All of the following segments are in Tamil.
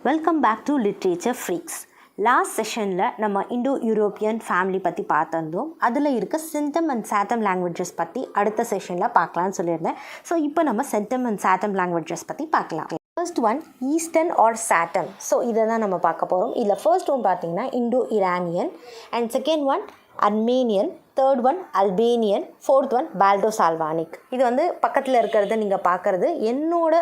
Welcome back to literature freaks. Last செஷனில் நம்ம இண்டோ யூரோப்பியன் ஃபேமிலி பற்றி பார்த்துருந்தோம். அதில் இருக்க சென்டம் அண்ட் சாட்டம் லாங்குவேஜஸ் பற்றி அடுத்த செஷனில் பார்க்கலான்னு சொல்லியிருந்தேன். ஸோ இப்போ நம்ம சென்டம் அண்ட் சாட்டம் லாங்குவேஜஸ் பற்றி பார்க்கலாம். First one eastern or satem. So இதை தான் நம்ம பார்க்க போகிறோம். இதில் ஃபர்ஸ்ட் ஒன் பார்த்தீங்கன்னா Indo Iranian, and second one Armenian, third one Albanian, fourth one Balto Slavonic. இது வந்து பக்கத்தில் இருக்கிறத நீங்கள் பார்க்குறது என்னோட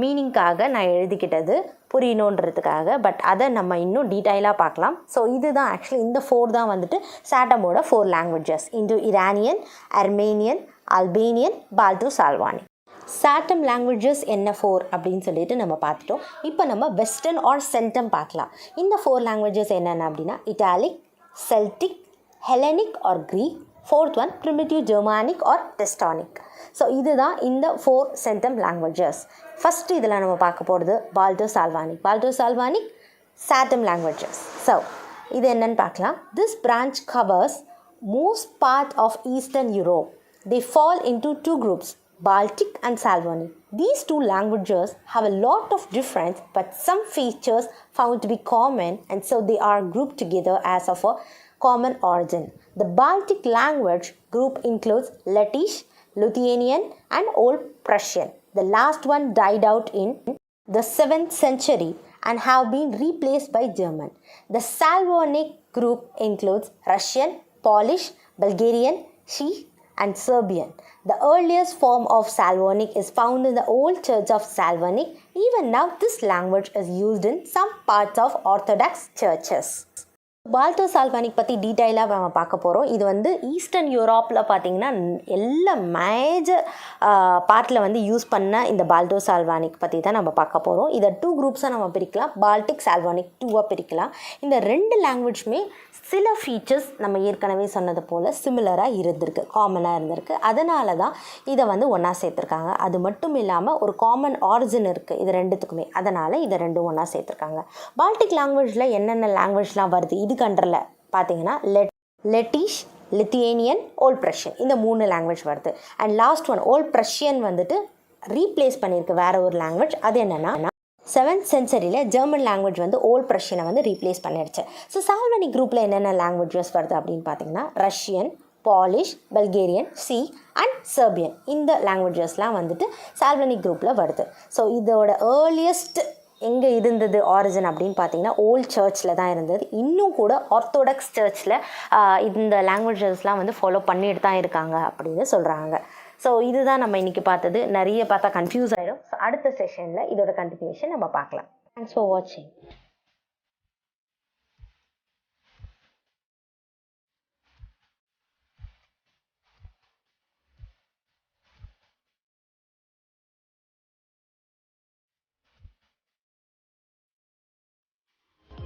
மீனிங்காக நான் எழுதிக்கிட்டது புரியணுன்றதுக்காக. பட் அதை நம்ம இன்னும் டீட்டெயிலாக பார்க்கலாம். ஸோ இதுதான் ஆக்சுவலி இந்த ஃபோர் தான் வந்துட்டு சாட்டமோட 4 languages: Indo Iranian, Armenian, Albanian, Balto சால்வானிக். Satem languages என்ன 4 அப்படின்னு சொல்லிட்டு நம்ம பார்த்துட்டோம். இப்போ நம்ம வெஸ்டர்ன் ஆர் சென்டம் பார்க்கலாம். இந்த 4 லாங்குவேஜஸ் என்னென்ன அப்படின்னா Italic, Celtic, Hellenic or Greek, fourth one primitive Germanic or Teutonic. So இதுதான் இந்த 4 சென்டம் லாங்குவேஜஸ். ஃபஸ்ட்டு இதில் நம்ம பார்க்க போகிறது Balto Slavic. Balto சால்வானிக் satem languages. So இது என்னன்னு பார்க்கலாம். This branch covers most part of Eastern Europe. They fall into 2 groups, Baltic and Slavonic. These 2 languages have a lot of difference, but some features found to be common, and so they are grouped together as of a common origin. The Baltic language group includes Lettish, Lithuanian, and Old Prussian. The last one died out in the 7th century and have been replaced by German. The Slavonic group includes Russian, Polish, Bulgarian, Czech, and Serbian. The earliest form of Slavonic is found in the Old Church of Slavonic. Even now, this language is used in some parts of Orthodox churches. Balto சால்வானிக் பற்றி டீட்டெயிலாக நம்ம பார்க்க போகிறோம். இது வந்து ஈஸ்டர்ன் யூரோப்பில் பார்த்திங்கன்னா எல்லா மேஜர் பார்ட்டில் வந்து யூஸ் பண்ண இந்த பால்டோ சால்வானிக் பற்றி தான் நம்ம பார்க்க போகிறோம். இதை 2 குரூப்ஸாக நம்ம பிரிக்கலாம். பால்டிக், சால்வானிக் 2ஆக பிரிக்கலாம். இந்த 2 லாங்குவேஜுமே சில ஃபீச்சர்ஸ் நம்ம ஏற்கனவே சொன்னது போல் சிமிலராக இருந்திருக்கு, காமனாக இருந்திருக்கு. அதனால தான் இதை வந்து ஒன்றா சேர்த்துருக்காங்க. அது மட்டும் இல்லாமல் ஒரு காமன் ஆரிஜின் இருக்குது இது 2த்துக்குமே. அதனால் இதை 2 ஒன்றா சேர்த்துருக்காங்க. பால்டிக் லாங்குவேஜில் என்னென்ன லாங்குவேஜ்லாம் வருது இது கண்டரில் பார்த்தீங்கன்னா லெட்டிஷ், லித்தியேனியன், ஓல்ட் ப்ரஷியன், இந்த 3 லாங்குவேஜ் வருது. அண்ட் லாஸ்ட் ஒன் ஓல்ட் ப்ரஷியன் வந்துட்டு ரீப்ளேஸ் பண்ணியிருக்கு வேறு ஒரு லாங்குவேஜ். அது என்னென்னா 7th சென்ச்சுரியில் ஜெர்மன் லாங்குவேஜ் வந்து ஓல்ட் ப்ரஷியனை வந்து ரீப்ளேஸ் பண்ணிடுச்சு. ஸோ சால்வானிக் குரூப்பில் என்னென்ன லாங்குவேஜஸ் வருது அப்படின்னு பார்த்தீங்கன்னா Russian, polish, Bulgarian, C and Serbian, இந்த லாங்குவேஜஸ்லாம் வந்துட்டு சால்வானிக் குரூப்பில் வருது. ஸோ இதோட ஏர்லியஸ்ட் எங்கே இருந்தது ஆரிஜின் அப்படின்னு பார்த்தீங்கன்னா ஓல்ட் சர்ச்சில் தான் இருந்தது. இன்னும் கூட ஆர்த்தோடாக்ஸ் சர்ச்சில் இந்த லாங்குவேஜஸ்லாம் வந்து ஃபாலோ பண்ணிட்டு தான் இருக்காங்க அப்படின்னு சொல்கிறாங்க. ஸோ இதுதான் நம்ம இன்றைக்கி பார்த்தது. நிறைய பார்த்தா கன்ஃபியூஸ் ஆகிடும். ஸோ அடுத்த செஷனில் இதோட கண்டினியூஷன் நம்ம பார்க்கலாம். தேங்க்ஸ் ஃபார் வாட்சிங்.